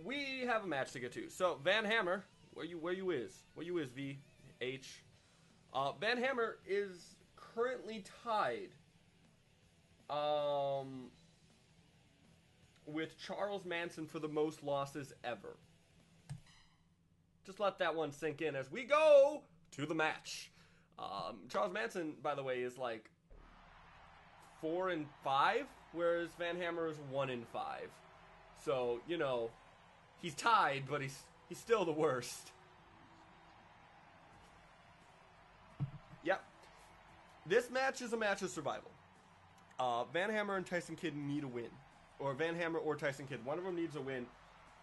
we have a match to get to. So Van Hammer, where you is VH? Van Hammer is currently tied with Charles Manson for the most losses ever. Just let that one sink in as we go to the match. Charles Manson, by the way, is like 4-5, whereas Van Hammer is 1-5. So, you know, he's tied, but he's still the worst. Yep. This match is a match of survival. Van Hammer and Tyson Kidd need a win. Or Van Hammer or Tyson Kidd. One of them needs a win.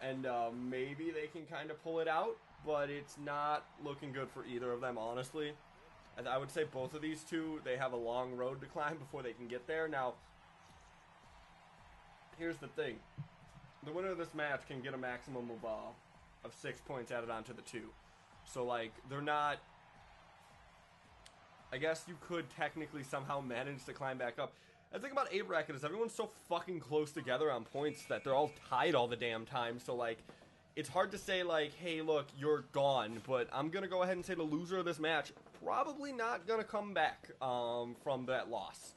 And maybe they can kind of pull it out. But it's not looking good for either of them, honestly. And I would say both of these two, they have a long road to climb before they can get there. Now, here's the thing. The winner of this match can get a maximum of 6 points added onto the 2. So, like, they're not... I guess you could technically somehow manage to climb back up. The thing about A-Bracket is everyone's so fucking close together on points that they're all tied all the damn time. So, like, it's hard to say, like, hey, look, you're gone. But I'm going to go ahead and say the loser of this match probably not going to come back from that loss.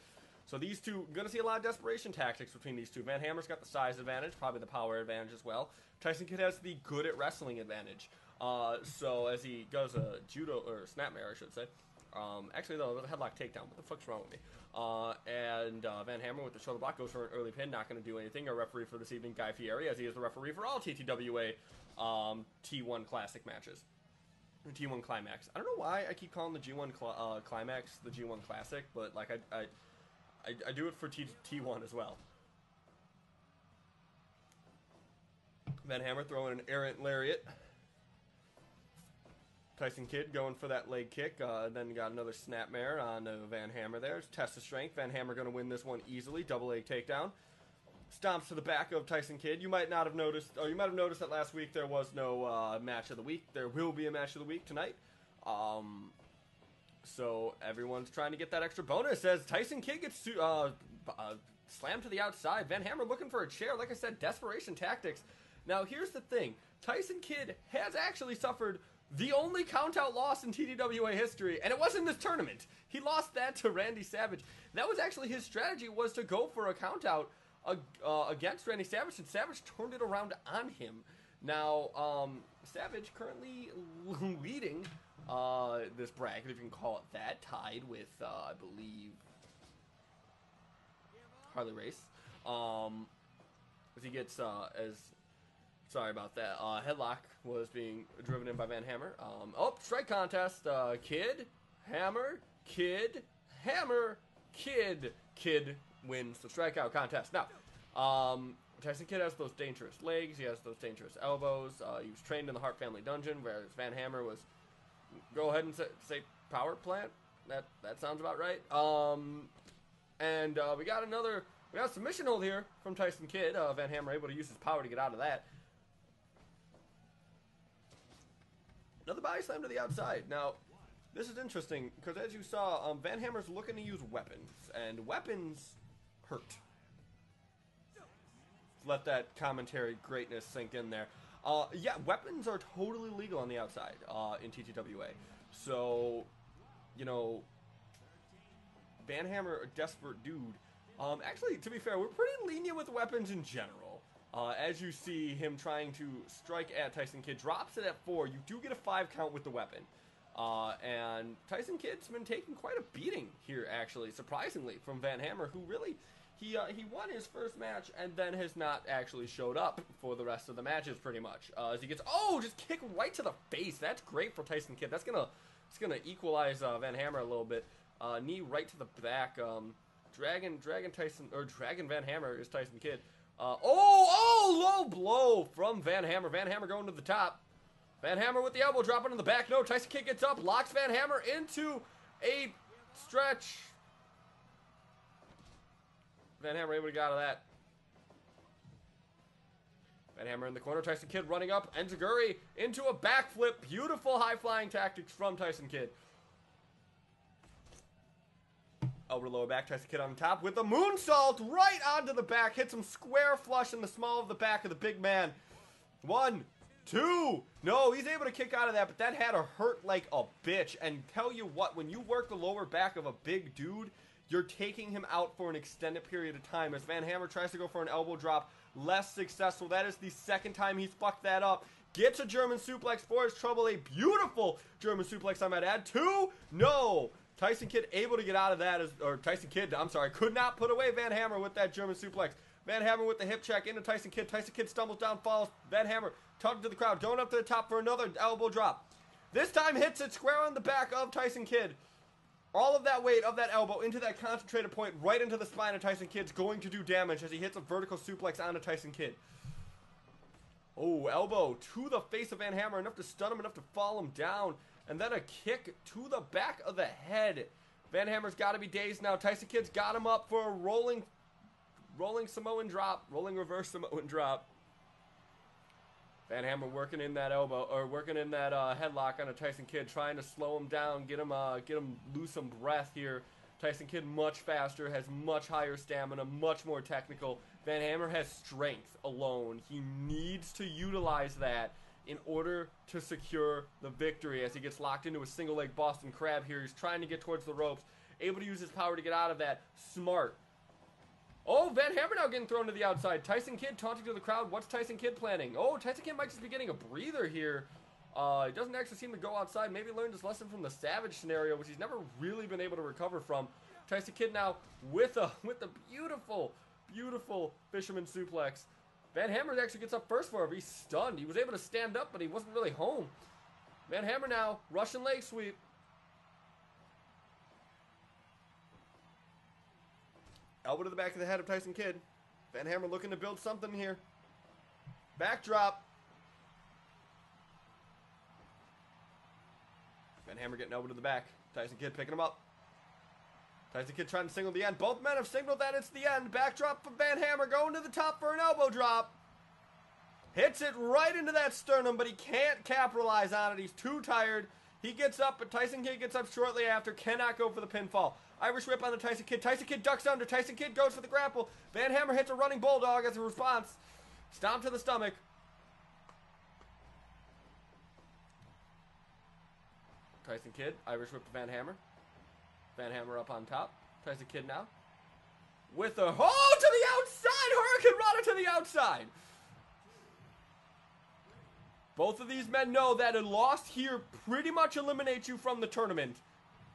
So these two, going to see a lot of desperation tactics between these two. Van Hammer's got the size advantage, probably the power advantage as well. Tyson Kidd has the good at wrestling advantage. So as he goes a judo, or snapmare, I should say. Actually, though, the headlock takedown. What the fuck's wrong with me? And Van Hammer with the shoulder block goes for an early pin. Not going to do anything. Our referee for this evening, Guy Fieri, as he is the referee for all TTWA T1 Classic matches. T1 Clawmax. I don't know why I keep calling the G1 Climax the G1 Classic, but like I do it for T1 as well. Van Hammer throwing an errant lariat. Tyson Kidd going for that leg kick. Then got another snapmare on Van Hammer there. Test of strength. Van Hammer going to win this one easily. Double leg takedown. Stomps to the back of Tyson Kidd. You might not have noticed, or you might have noticed that last week there was no match of the week. There will be a match of the week tonight. So everyone's trying to get that extra bonus as Tyson Kidd gets slammed to the outside. Van Hammer looking for a chair. Like I said, desperation tactics. Now here's the thing. Tyson Kidd has actually suffered the only countout loss in TDWA history, and it wasn't in this tournament. He lost that to Randy Savage. That was actually his strategy, was to go for a countout against Randy Savage, and Savage turned it around on him. Now, Savage currently leading this bracket, if you can call it that, tied with, I believe, Harley Race. As he gets, sorry about that, headlock was being driven in by Van Hammer. Strike contest, Kidd, Hammer, Kidd, Hammer, Kidd. Kidd wins the strikeout contest. Now, Tyson Kidd has those dangerous legs. He has those dangerous elbows. He was trained in the Hart family dungeon, whereas Van Hammer was, go ahead and say power plant. That sounds about right. We got a submission hold here from Tyson Kidd. Van Hammer able to use his power to get out of that. Another body slam to the outside. Now, this is interesting, because as you saw, Van Hammer's looking to use weapons, and weapons hurt. Let that commentary greatness sink in there. Yeah, weapons are totally legal on the outside in TTWA. So, you know, Van Hammer, a desperate dude. Actually, to be fair, we're pretty lenient with weapons in general. As you see him trying to strike at Tyson Kidd, drops it at 4. You do get a 5 count with the weapon. And Tyson Kidd's been taking quite a beating here, actually, surprisingly, from Van Hammer, who really, he won his first match and then has not actually showed up for the rest of the matches, pretty much. As he gets, just kick right to the face. That's great for Tyson Kidd. It's gonna equalize Van Hammer a little bit. Knee right to the back. Dragon Van Hammer is Tyson Kidd. Low blow from Van Hammer. Van Hammer going to the top. Van Hammer with the elbow dropping in the back. No, Tyson Kidd gets up, locks Van Hammer into a stretch. Van Hammer able to get out of that. Van Hammer in the corner. Tyson Kidd running up. Enziguri into a backflip. Beautiful high-flying tactics from Tyson Kidd. Over lower back, Tyson Kidd on the top with the moonsault right onto the back. Hits him square flush in the small of the back of the big man. 1, 2. No, he's able to kick out of that, but that had to hurt like a bitch. And tell you what, when you work the lower back of a big dude, you're taking him out for an extended period of time. As Van Hammer tries to go for an elbow drop, less successful. That is the second time he's fucked that up. Gets a German suplex for his trouble. A beautiful German suplex, I might add. 2, no. Tyson Kidd able to get out of that, or Tyson Kidd, I'm sorry, could not put away Van Hammer with that German suplex. Van Hammer with the hip check into Tyson Kidd. Tyson Kidd stumbles down, falls. Van Hammer tugged to the crowd, going up to the top for another elbow drop. This time hits it square on the back of Tyson Kidd. All of that weight of that elbow into that concentrated point right into the spine of Tyson Kidd's going to do damage as he hits a vertical suplex onto Tyson Kidd. Oh, elbow to the face of Van Hammer, enough to stun him, enough to fall him down. And then a kick to the back of the head. Van Hammer's got to be dazed now. Tyson Kidd's got him up for a rolling Samoan drop. Rolling reverse Samoan drop. Van Hammer working in that elbow, or working in that headlock on a Tyson Kidd, trying to slow him down, get him lose some breath here. Tyson Kidd much faster, has much higher stamina, much more technical. Van Hammer has strength alone. He needs to utilize that in order to secure the victory as he gets locked into a single leg Boston Crab here. He's trying to get towards the ropes, able to use his power to get out of that. Smart. Oh, Van Hammer now getting thrown to the outside. Tyson Kidd taunting to the crowd. What's Tyson Kidd planning? Oh, Tyson Kidd might just be getting a breather here. He doesn't actually seem to go outside. Maybe learned his lesson from the Savage scenario, which he's never really been able to recover from. Tyson Kidd now with a beautiful, beautiful fisherman suplex. Van Hammer actually gets up first for him. He's stunned. He was able to stand up, but he wasn't really home. Van Hammer now, Russian leg sweep. Elbow to the back of the head of Tyson Kidd. Van Hammer looking to build something here. Backdrop. Van Hammer getting elbow to the back. Tyson Kidd picking him up. Tyson Kidd trying to signal the end. Both men have signaled that it's the end. Backdrop from Van Hammer going to the top for an elbow drop. Hits it right into that sternum, but he can't capitalize on it. He's too tired. He gets up, but Tyson Kidd gets up shortly after. Cannot go for the pinfall. Irish whip on the Tyson Kidd. Tyson Kidd ducks under. Tyson Kidd goes for the grapple. Van Hammer hits a running bulldog as a response. Stomp to the stomach. Tyson Kidd, Irish whip to Van Hammer. Van Hammer up on top. Tyson Kidd now. With a, to the outside! Hurricane Rana to the outside! Both of these men know that a loss here pretty much eliminates you from the tournament.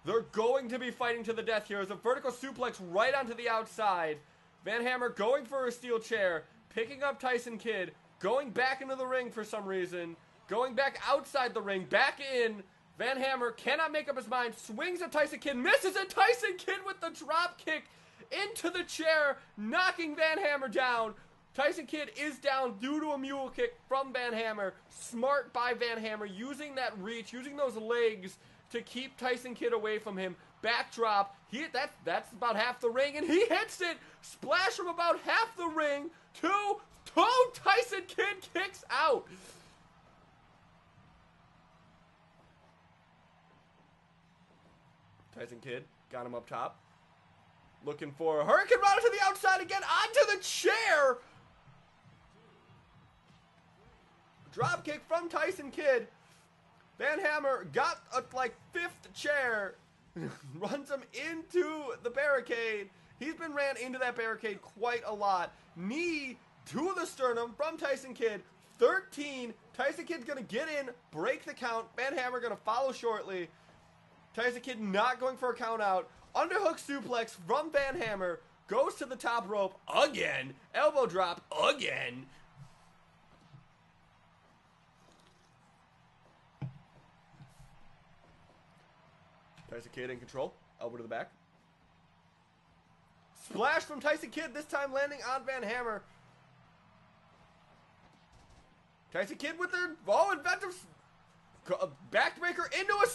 They're going to be fighting to the death here. As a vertical suplex right onto the outside. Van Hammer going for a steel chair. Picking up Tyson Kidd. Going back into the ring for some reason. Going back outside the ring. Back in. Van Hammer cannot make up his mind. Swings at Tyson Kidd. Misses it. Tyson Kidd with the drop kick into the chair. Knocking Van Hammer down. Tyson Kidd is down due to a mule kick from Van Hammer. Smart by Van Hammer. Using that reach. Using those legs to keep Tyson Kidd away from him. Backdrop. That's about half the ring. And he hits it. Splash from about half the ring. Tyson Kidd kicks out. Tyson Kidd got him up top. Looking for a Hurricane Rana to the outside again. Onto the chair. Drop kick from Tyson Kidd. Van Hammer got a fifth chair. Runs him into the barricade. He's been ran into that barricade quite a lot. Knee to the sternum from Tyson Kidd. 13. Tyson Kidd's going to get in, break the count. Van Hammer going to follow shortly. Tyson Kidd not going for a count out. Underhook suplex from Van Hammer. Goes to the top rope again. Elbow drop again. Tyson Kidd in control. Elbow to the back. Splash from Tyson Kidd, this time landing on Van Hammer. Tyson Kidd with their inventive backbreaker into a...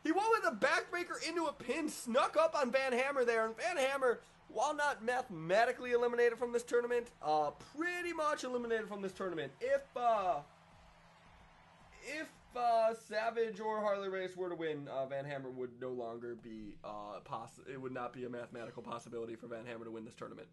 he won with a backbreaker into a pin. Snuck up on Van Hammer there. And Van Hammer, while not mathematically eliminated from this tournament, pretty much eliminated from this tournament. If Savage or Harley Race were to win, Van Hammer would no longer be it would not be a mathematical possibility for Van Hammer to win this tournament.